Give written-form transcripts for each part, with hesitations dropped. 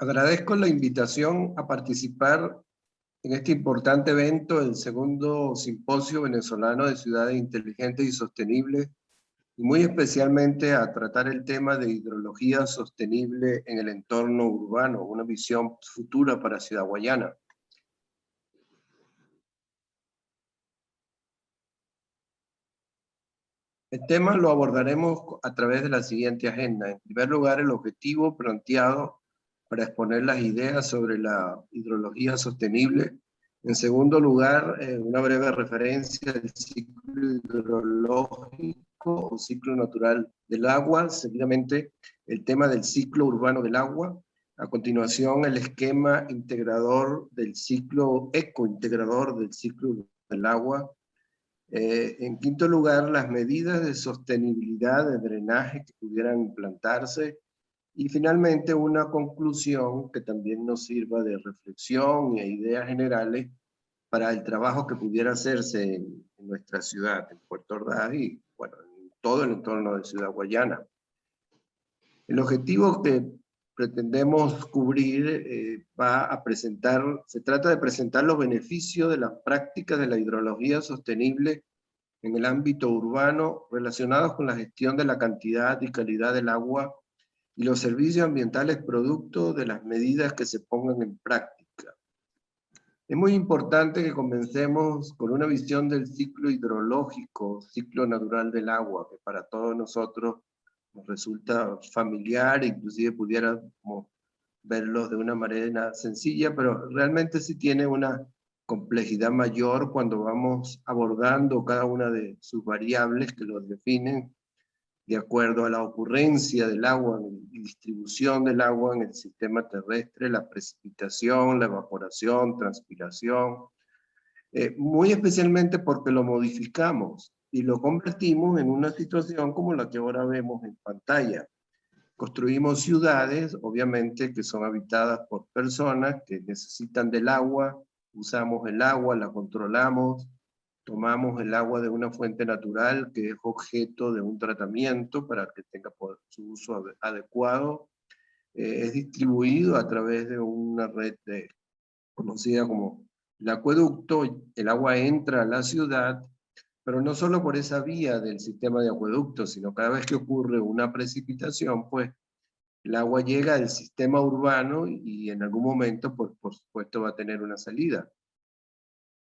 Agradezco la invitación a participar en este importante evento, el segundo Simposio Venezolano de Ciudades Inteligentes y Sostenibles, y muy especialmente a tratar el tema de hidrología sostenible en el entorno urbano, una visión futura para Ciudad Guayana. El tema lo abordaremos a través de la siguiente agenda. En primer lugar, el objetivo planteado para exponer las ideas sobre la hidrología sostenible. En segundo lugar, una breve referencia al ciclo hidrológico o ciclo natural del agua. Seguidamente, el tema del ciclo urbano del agua. A continuación, el esquema integrador del ciclo, ecointegrador del ciclo del agua. En quinto lugar, las medidas de sostenibilidad de drenaje que pudieran implantarse. Y finalmente, una conclusión que también nos sirva de reflexión y ideas generales para el trabajo que pudiera hacerse en nuestra ciudad, en Puerto Ordaz y bueno, en todo el entorno de Ciudad Guayana. El objetivo que pretendemos cubrir se trata de presentar los beneficios de las prácticas de la hidrología sostenible en el ámbito urbano relacionados con la gestión de la cantidad y calidad del agua y los servicios ambientales producto de las medidas que se pongan en práctica. Es muy importante que comencemos con una visión del ciclo hidrológico, ciclo natural del agua, que para todos nosotros nos resulta familiar, inclusive pudiéramos verlos de una manera sencilla, pero realmente sí tiene una complejidad mayor cuando vamos abordando cada una de sus variables que los definen de acuerdo a la ocurrencia del agua y distribución del agua en el sistema terrestre, la precipitación, la evaporación, transpiración, muy especialmente porque lo modificamos y lo convertimos en una situación como la que ahora vemos en pantalla. Construimos ciudades, obviamente, que son habitadas por personas que necesitan del agua, usamos el agua, la controlamos, tomamos el agua de una fuente natural que es objeto de un tratamiento para que tenga su uso adecuado. Es distribuido a través de una red conocida como el acueducto. El agua entra a la ciudad, pero no solo por esa vía del sistema de acueducto, sino cada vez que ocurre una precipitación, pues el agua llega al sistema urbano y en algún momento, pues, por supuesto, va a tener una salida.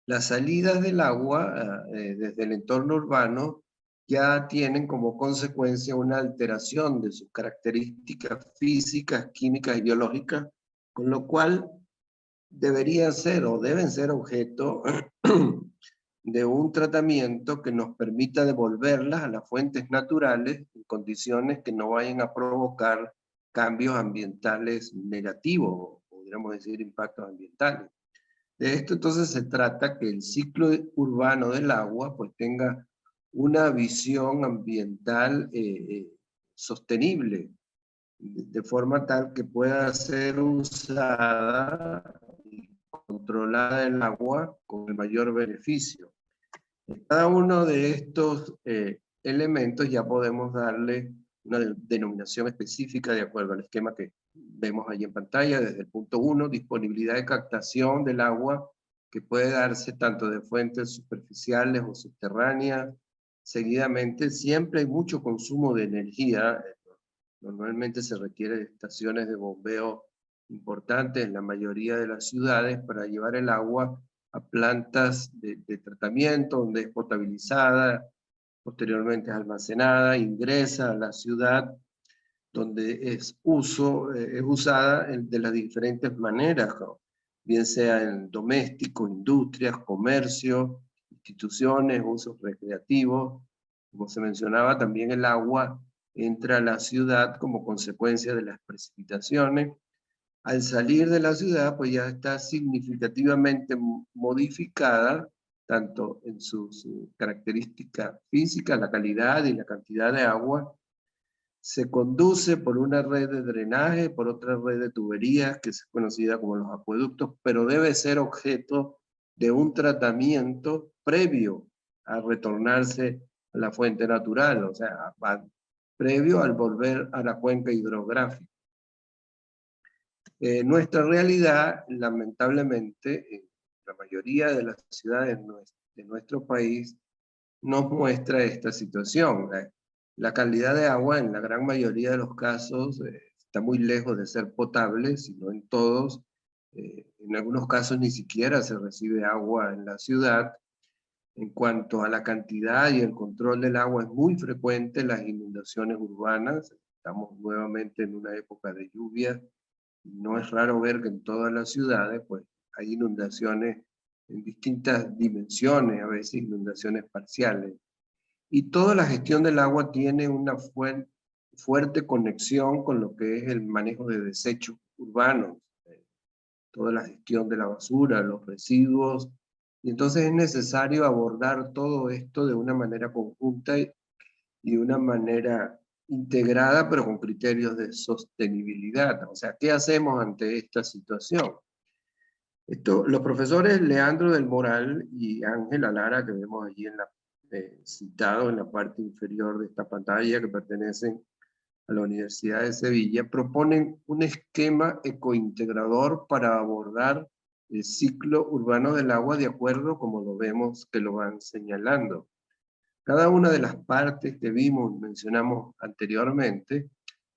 Las salidas del agua desde el entorno urbano ya tienen como consecuencia una alteración de sus características físicas, químicas y biológicas, con lo cual deberían ser o deben ser objeto de un tratamiento que nos permita devolverlas a las fuentes naturales en condiciones que no vayan a provocar cambios ambientales negativos, podríamos decir impactos ambientales. De esto entonces se trata que el ciclo urbano del agua pues tenga una visión ambiental sostenible, de forma tal que pueda ser usada y controlada el agua con el mayor beneficio. En cada uno de estos elementos ya podemos darle una denominación específica de acuerdo al esquema que vemos ahí en pantalla. Desde el punto 1, disponibilidad de captación del agua, que puede darse tanto de fuentes superficiales o subterráneas. Seguidamente, siempre hay mucho consumo de energía. Normalmente se requiere de estaciones de bombeo importantes en la mayoría de las ciudades para llevar el agua a plantas de tratamiento, donde es potabilizada, posteriormente es almacenada, ingresa a la ciudad, donde es usada de las diferentes maneras, ¿no? Bien sea en doméstico, industrias, comercio, instituciones, usos recreativos. Como se mencionaba, también el agua entra a la ciudad como consecuencia de las precipitaciones. Al salir de la ciudad, pues ya está significativamente modificada, tanto en sus características físicas, la calidad y la cantidad de agua. Se conduce por una red de drenaje, por otra red de tuberías, que es conocida como los acueductos, pero debe ser objeto de un tratamiento previo a retornarse a la fuente natural, o sea, previo al volver a la cuenca hidrográfica. Nuestra realidad, lamentablemente, en la mayoría de las ciudades de nuestro país, nos muestra esta situación. La calidad de agua en la gran mayoría de los casos está muy lejos de ser potable, sino en todos. En algunos casos ni siquiera se recibe agua en la ciudad. En cuanto a la cantidad y el control del agua, es muy frecuente las inundaciones urbanas. Estamos nuevamente en una época de lluvia. No es raro ver que en todas las ciudades pues, hay inundaciones en distintas dimensiones, a veces inundaciones parciales. Y toda la gestión del agua tiene una fuerte conexión con lo que es el manejo de desechos urbanos, toda la gestión de la basura, los residuos. Y entonces es necesario abordar todo esto de una manera conjunta y de una manera integrada, pero con criterios de sostenibilidad. O sea, ¿qué hacemos ante esta situación? Los profesores Leandro del Moral y Ángela Lara, que vemos allí citados en la parte inferior de esta pantalla, que pertenecen a la Universidad de Sevilla, proponen un esquema ecointegrador para abordar el ciclo urbano del agua de acuerdo como lo vemos que lo van señalando. Cada una de las partes que mencionamos anteriormente,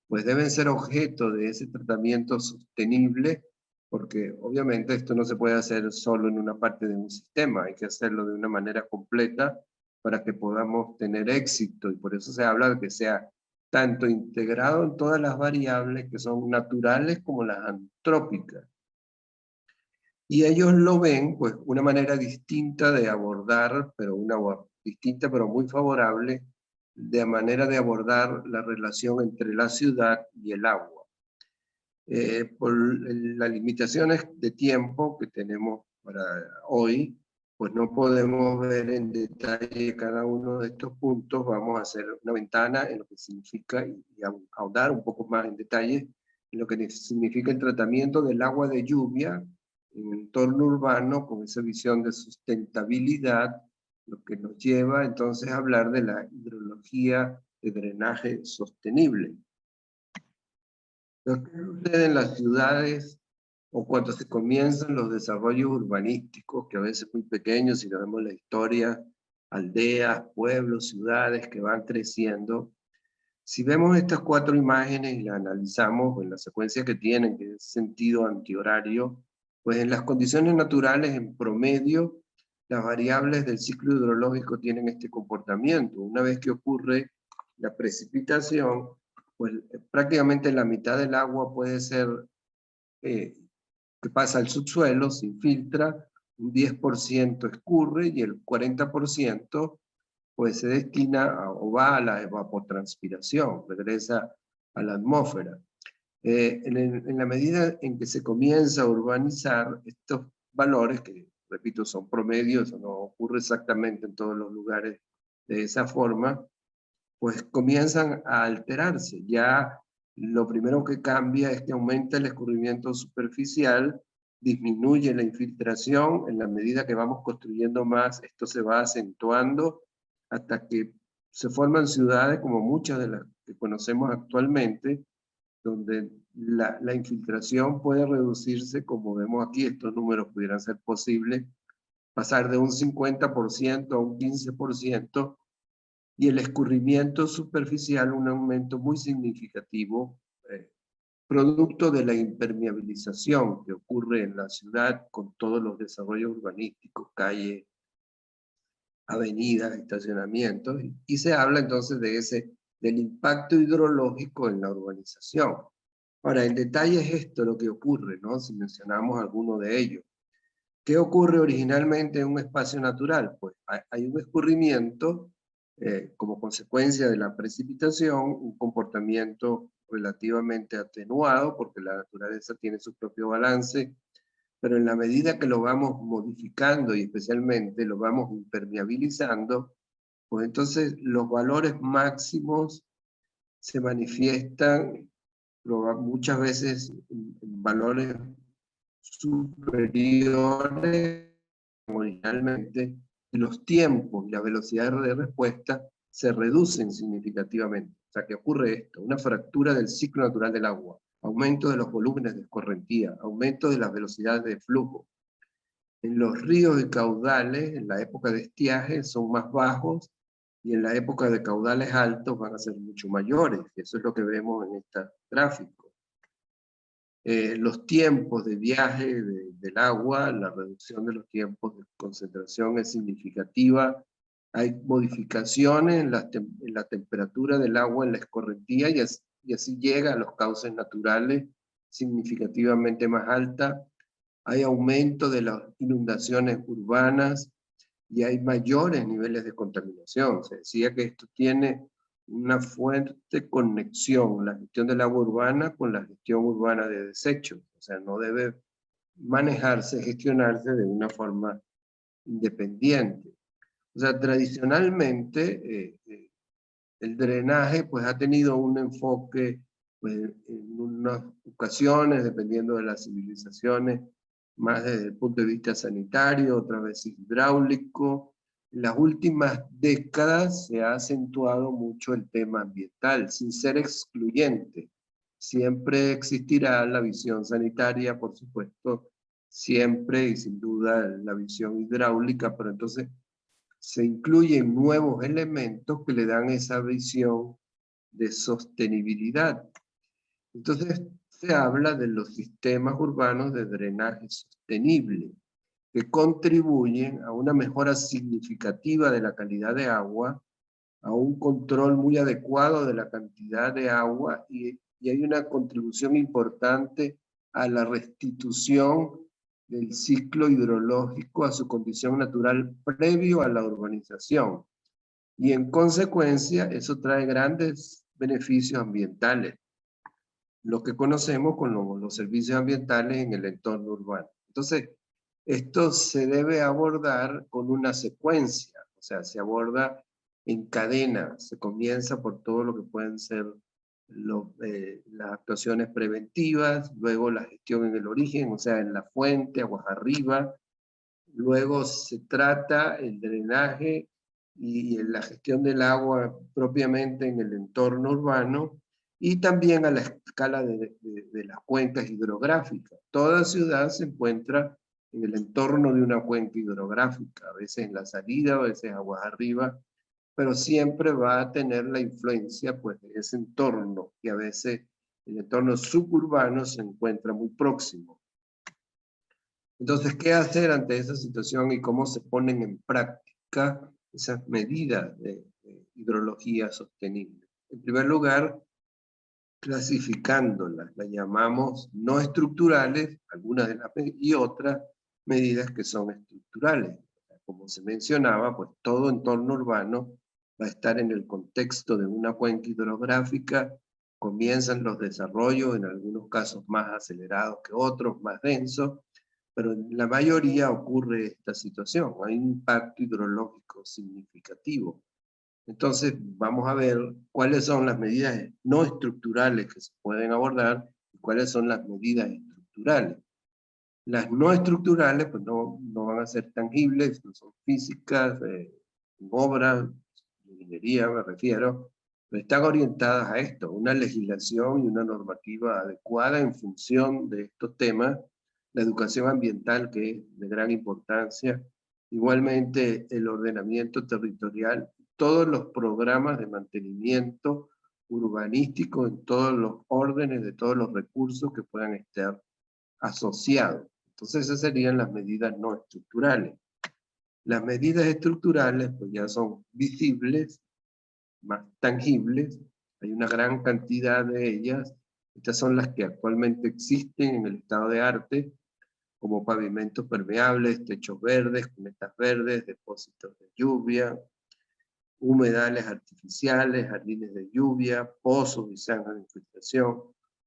pues deben ser objeto de ese tratamiento sostenible, porque obviamente esto no se puede hacer solo en una parte de un sistema, hay que hacerlo de una manera completa para que podamos tener éxito, y por eso se habla de que sea tanto integrado en todas las variables que son naturales como las antrópicas. Y ellos lo ven, pues, una manera distinta de abordar, pero distinta pero muy favorable, de manera de abordar la relación entre la ciudad y el agua. Por las limitaciones de tiempo que tenemos para hoy, pues no podemos ver en detalle cada uno de estos puntos. Vamos a hacer una ventana en lo que significa, y ahondar un poco más en detalle, en lo que significa el tratamiento del agua de lluvia en el entorno urbano, con esa visión de sustentabilidad, lo que nos lleva entonces a hablar de la hidrología de drenaje sostenible. Lo que sucede en las ciudades o cuando se comienzan los desarrollos urbanísticos, que a veces muy pequeños, si lo vemos la historia, aldeas, pueblos, ciudades que van creciendo. Si vemos estas cuatro imágenes y las analizamos en la secuencia que tienen, que es sentido antihorario, pues en las condiciones naturales, en promedio, las variables del ciclo hidrológico tienen este comportamiento. Una vez que ocurre la precipitación, pues prácticamente la mitad del agua puede ser que pasa al subsuelo, se infiltra, un 10% escurre y el 40% pues se destina o va a la evapotranspiración, regresa a la atmósfera. En la medida en que se comienza a urbanizar, estos valores, que repito son promedios, no ocurre exactamente en todos los lugares de esa forma, pues comienzan a alterarse. Ya lo primero que cambia es que aumenta el escurrimiento superficial, disminuye la infiltración. En la medida que vamos construyendo más, esto se va acentuando hasta que se forman ciudades como muchas de las que conocemos actualmente, donde la infiltración puede reducirse, como vemos aquí, estos números pudieran ser posibles, pasar de un 50% a un 15%, y el escurrimiento superficial un aumento muy significativo, producto de la impermeabilización que ocurre en la ciudad con todos los desarrollos urbanísticos, calles, avenidas, estacionamientos, y se habla entonces del impacto hidrológico en la urbanización. Ahora, en detalle es esto lo que ocurre, ¿no? Si mencionamos alguno de ellos. ¿Qué ocurre originalmente en un espacio natural? Pues hay un escurrimiento como consecuencia de la precipitación, un comportamiento relativamente atenuado, porque la naturaleza tiene su propio balance, pero en la medida que lo vamos modificando y especialmente lo vamos impermeabilizando, pues entonces los valores máximos se manifiestan muchas veces en valores superiores originalmente, los tiempos y la velocidad de respuesta se reducen significativamente. O sea, que ocurre esto, una fractura del ciclo natural del agua. aumento de los volúmenes de escorrentía, aumento de las velocidades de flujo. En los ríos y caudales, en la época de estiaje, son más bajos, y en la época de caudales altos van a ser mucho mayores. Eso es lo que vemos en este gráfico. Los tiempos de viaje del agua, la reducción de los tiempos de concentración es significativa. Hay modificaciones en la temperatura del agua en la escorrentía, y así llega a los cauces naturales significativamente más alta. Hay aumento de las inundaciones urbanas y hay mayores niveles de contaminación. Se decía que esto tiene una fuerte conexión, la gestión del agua urbana con la gestión urbana de desechos. O sea, no debe manejarse, gestionarse de una forma independiente. O sea, tradicionalmente el drenaje pues ha tenido un enfoque pues, en unas ocasiones, dependiendo de las civilizaciones, más desde el punto de vista sanitario, otra vez hidráulico. En las últimas décadas se ha acentuado mucho el tema ambiental, sin ser excluyente. Siempre existirá la visión sanitaria, por supuesto, siempre y sin duda la visión hidráulica, pero entonces se incluyen nuevos elementos que le dan esa visión de sostenibilidad. Entonces se habla de los sistemas urbanos de drenaje sostenible, que contribuyen a una mejora significativa de la calidad de agua, a un control muy adecuado de la cantidad de agua, y hay una contribución importante a la restitución del ciclo hidrológico a su condición natural previo a la urbanización. Y en consecuencia, eso trae grandes beneficios ambientales, lo que conocemos como los servicios ambientales en el entorno urbano. Entonces, esto se debe abordar con una secuencia, o sea, se aborda en cadena, se comienza por todo lo que pueden ser las actuaciones preventivas, luego la gestión en el origen, o sea, en la fuente, aguas arriba, luego se trata el drenaje y la gestión del agua propiamente en el entorno urbano, y también a la escala de las cuencas hidrográficas. Toda ciudad se encuentra en el entorno de una cuenca hidrográfica, a veces en la salida, a veces aguas arriba, pero siempre va a tener la influencia pues, de ese entorno, y a veces el entorno suburbano se encuentra muy próximo. Entonces, ¿qué hacer ante esa situación y cómo se ponen en práctica esas medidas de hidrología sostenible? En primer lugar, clasificándolas, las llamamos no estructurales, algunas de las y otras medidas que son estructurales. Como se mencionaba, pues todo entorno urbano va a estar en el contexto de una cuenca hidrográfica. Comienzan los desarrollos, en algunos casos más acelerados que otros, más densos, pero en la mayoría ocurre esta situación. Hay un impacto hidrológico significativo. Entonces, vamos a ver cuáles son las medidas no estructurales que se pueden abordar y cuáles son las medidas estructurales. Las no estructurales pues no van a ser tangibles, no son físicas, obras, ingeniería me refiero, pero están orientadas a esto, una legislación y una normativa adecuada en función de estos temas, la educación ambiental, que es de gran importancia, igualmente el ordenamiento territorial, todos los programas de mantenimiento urbanístico en todos los órdenes de todos los recursos que puedan estar asociados. Entonces esas serían las medidas no estructurales. Las medidas estructurales pues ya son visibles, más tangibles, hay una gran cantidad de ellas. Estas son las que actualmente existen en el estado de arte, como pavimentos permeables, techos verdes, cunetas verdes, depósitos de lluvia, humedales artificiales, jardines de lluvia, pozos y zanjas de infiltración.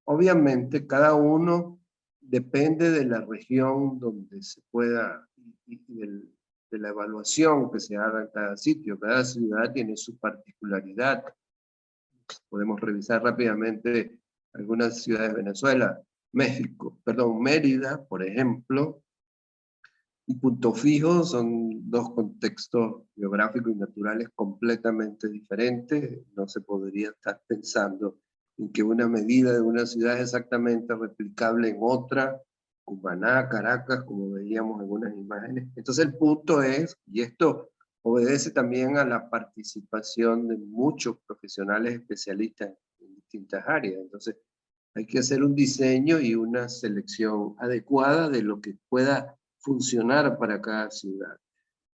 Obviamente cada uno depende de la región donde se pueda y de la evaluación que se haga en cada sitio. Cada ciudad tiene su particularidad. Podemos revisar rápidamente algunas ciudades de Venezuela. Mérida, por ejemplo, y Punto Fijo son dos contextos geográficos y naturales completamente diferentes. No se podría estar pensando en que una medida de una ciudad es exactamente replicable en otra, Cumaná, Caracas, como veíamos en algunas imágenes. Entonces el punto es, y esto obedece también a la participación de muchos profesionales especialistas en distintas áreas. Entonces hay que hacer un diseño y una selección adecuada de lo que pueda funcionar para cada ciudad.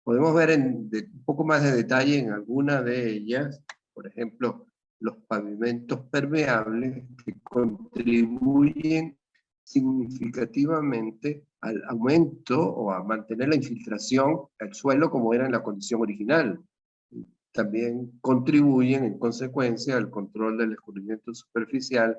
Podemos ver un poco más de detalle en alguna de ellas, por ejemplo, los pavimentos permeables que contribuyen significativamente al aumento o a mantener la infiltración al suelo como era en la condición original. También contribuyen en consecuencia al control del escurrimiento superficial,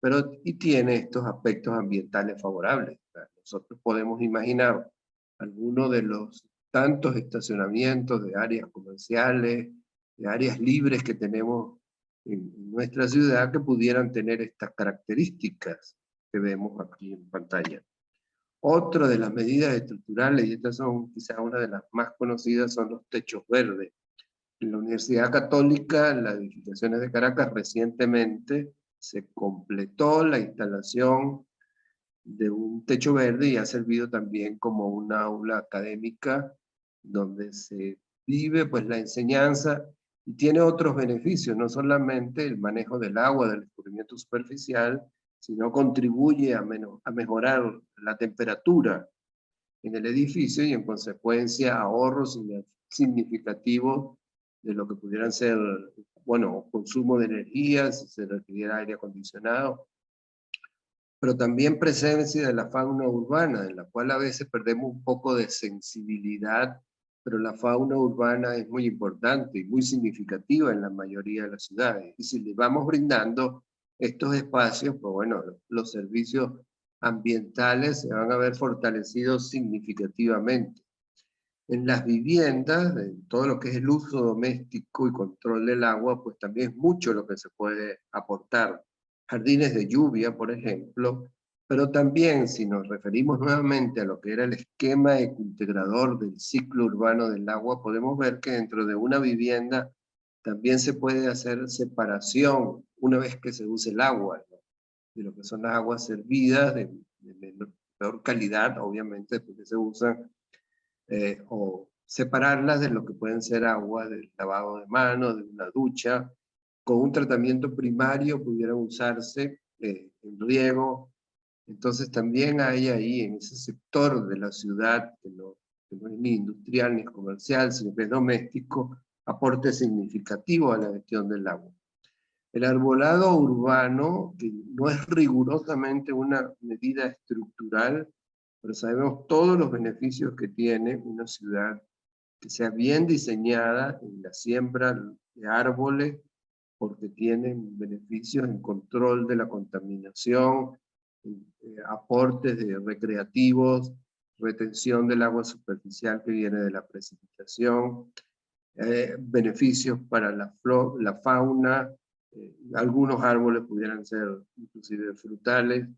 pero y tiene estos aspectos ambientales favorables. Nosotros podemos imaginar algunos de los tantos estacionamientos de áreas comerciales, de áreas libres que tenemos en nuestra ciudad que pudieran tener estas características que vemos aquí en pantalla. Otra de las medidas estructurales, y estas son quizás una de las más conocidas, son los techos verdes. En la Universidad Católica, en las edificaciones de Caracas, recientemente se completó la instalación de un techo verde y ha servido también como una aula académica donde se vive pues la enseñanza y tiene otros beneficios, no solamente el manejo del agua, del escurrimiento superficial, sino contribuye a mejorar la temperatura en el edificio y en consecuencia ahorros significativos de lo que pudieran ser, bueno, consumo de energía, si se requiriera aire acondicionado, pero también presencia de la fauna urbana, en la cual a veces perdemos un poco de sensibilidad, pero la fauna urbana es muy importante y muy significativa en la mayoría de las ciudades. Y si le vamos brindando estos espacios, pues bueno, los servicios ambientales se van a ver fortalecidos significativamente. En las viviendas, en todo lo que es el uso doméstico y control del agua, pues también es mucho lo que se puede aportar. Jardines de lluvia, por ejemplo, pero también si nos referimos nuevamente a lo que era el esquema ecointegrador del ciclo urbano del agua, podemos ver que dentro de una vivienda también se puede hacer separación una vez que se use el agua, ¿no? De lo que son las aguas servidas de peor calidad, obviamente, porque se usan o separarlas de lo que pueden ser agua del lavado de manos, de una ducha. Con un tratamiento primario pudieran usarse en riego. Entonces también hay ahí en ese sector de la ciudad, que no es ni industrial ni comercial, sino que es doméstico, aporte significativo a la gestión del agua. El arbolado urbano, que no es rigurosamente una medida estructural, pero sabemos todos los beneficios que tiene una ciudad que sea bien diseñada en la siembra de árboles, porque tienen beneficios en control de la contaminación, aportes de recreativos, retención del agua superficial que viene de la precipitación, beneficios para la fauna, algunos árboles pudieran ser inclusive frutales.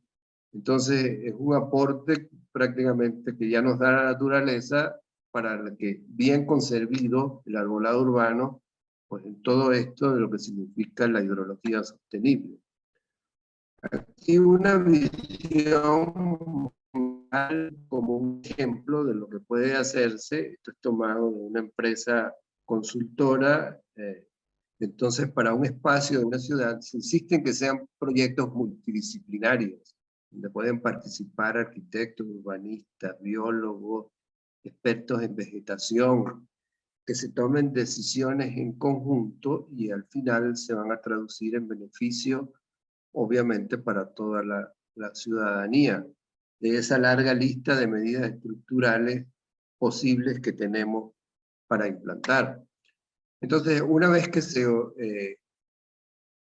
Entonces es un aporte prácticamente que ya nos da la naturaleza para que bien conservido el arbolado urbano, pues en todo esto de lo que significa la hidrología sostenible. Aquí una visión como un ejemplo de lo que puede hacerse. Esto es tomado de una empresa consultora. Entonces, para un espacio de una ciudad, se insiste en que sean proyectos multidisciplinarios, donde pueden participar arquitectos, urbanistas, biólogos, expertos en vegetación, que se tomen decisiones en conjunto y al final se van a traducir en beneficio, obviamente, para toda la ciudadanía, de esa larga lista de medidas estructurales posibles que tenemos para implantar. Entonces, una vez que se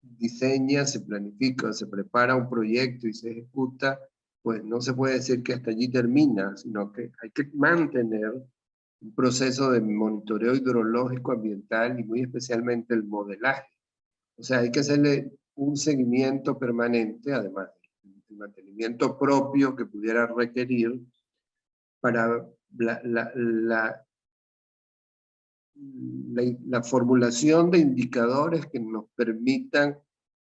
diseña, se planifica, se prepara un proyecto y se ejecuta, pues no se puede decir que hasta allí termina, sino que hay que mantener un proceso de monitoreo hidrológico ambiental y muy especialmente el modelaje. O sea, hay que hacerle un seguimiento permanente, además del mantenimiento propio que pudiera requerir para la formulación de indicadores que nos permitan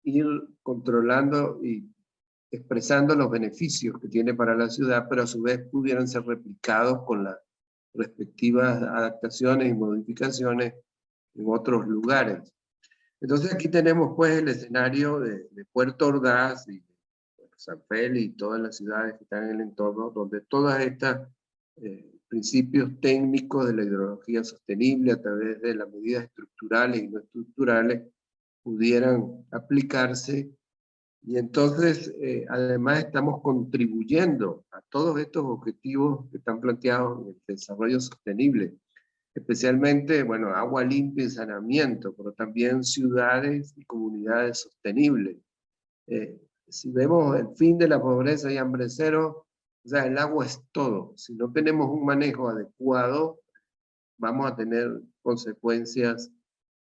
ir controlando y expresando los beneficios que tiene para la ciudad, pero a su vez pudieran ser replicados con las respectivas adaptaciones y modificaciones en otros lugares. Entonces aquí tenemos pues el escenario de Puerto Ordaz y San Félix y todas las ciudades que están en el entorno, donde todas estas principios técnicos de la hidrología sostenible a través de las medidas estructurales y no estructurales pudieran aplicarse. Y entonces, además, estamos contribuyendo a todos estos objetivos que están planteados en el desarrollo sostenible, especialmente, bueno, agua limpia y saneamiento, pero también ciudades y comunidades sostenibles. Si vemos el fin de la pobreza y hambre cero, o sea, el agua es todo. Si no tenemos un manejo adecuado, vamos a tener consecuencias.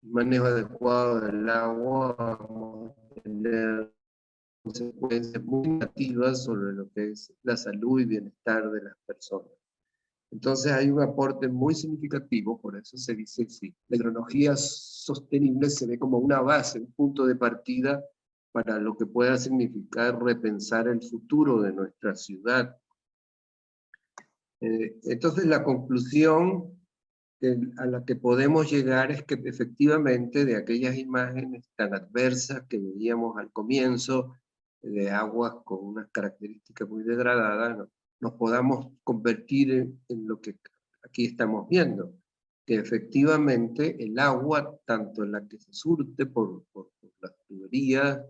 Un manejo adecuado del agua, vamos a tener consecuencias muy negativas sobre lo que es la salud y bienestar de las personas. Entonces hay un aporte muy significativo, por eso se dice sí. La hidrología sostenible se ve como una base, un punto de partida para lo que pueda significar repensar el futuro de nuestra ciudad. Entonces la conclusión a la que podemos llegar es que efectivamente de aquellas imágenes tan adversas que veíamos al comienzo, de aguas con unas características muy degradadas, nos podamos convertir en lo que aquí estamos viendo, que efectivamente el agua, tanto la que se surte por las tuberías,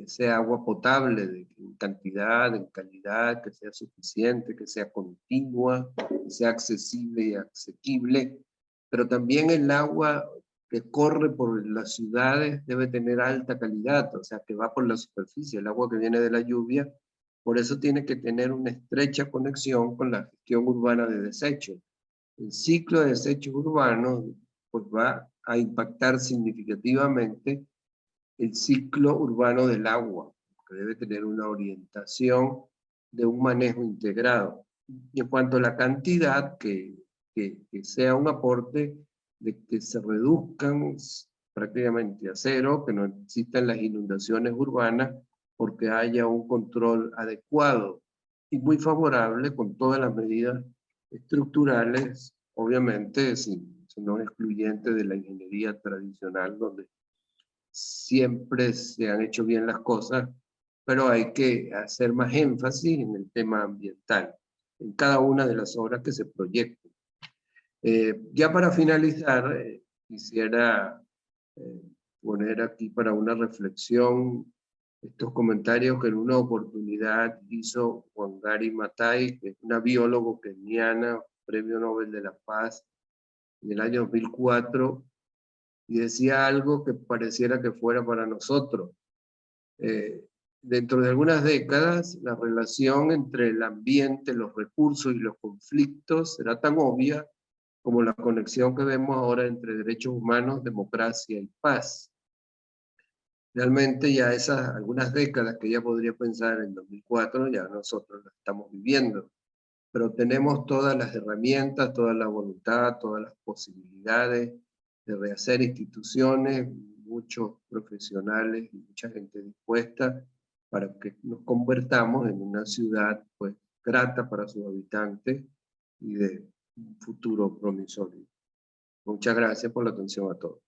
sea agua potable en cantidad, en calidad, que sea suficiente, que sea continua, que sea accesible y asequible, pero también el agua que corre por las ciudades debe tener alta calidad, o sea, que va por la superficie, el agua que viene de la lluvia, por eso tiene que tener una estrecha conexión con la gestión urbana de desechos. El ciclo de desechos urbanos pues, va a impactar significativamente el ciclo urbano del agua, que debe tener una orientación de un manejo integrado. Y en cuanto a la cantidad, que sea un aporte de que se reduzcan prácticamente a cero, que no existan las inundaciones urbanas, porque haya un control adecuado y muy favorable con todas las medidas estructurales, obviamente sin no excluyente de la ingeniería tradicional, donde siempre se han hecho bien las cosas, pero hay que hacer más énfasis en el tema ambiental, en cada una de las obras que se proyecten. Ya para finalizar, quisiera poner aquí para una reflexión estos comentarios que en una oportunidad hizo Wangari Maathai, que es una biólogo keniana, Premio Nobel de la Paz, en el año 2004, y decía algo que pareciera que fuera para nosotros. Dentro de algunas décadas, la relación entre el ambiente, los recursos y los conflictos será tan obvia como la conexión que vemos ahora entre derechos humanos, democracia y paz. Realmente ya esas algunas décadas que ya podría pensar en 2004, ya nosotros las estamos viviendo, pero tenemos todas las herramientas, toda la voluntad, todas las posibilidades de rehacer instituciones, muchos profesionales y mucha gente dispuesta para que nos convertamos en una ciudad pues grata para sus habitantes y de un futuro promisorio. Muchas gracias por la atención a todos.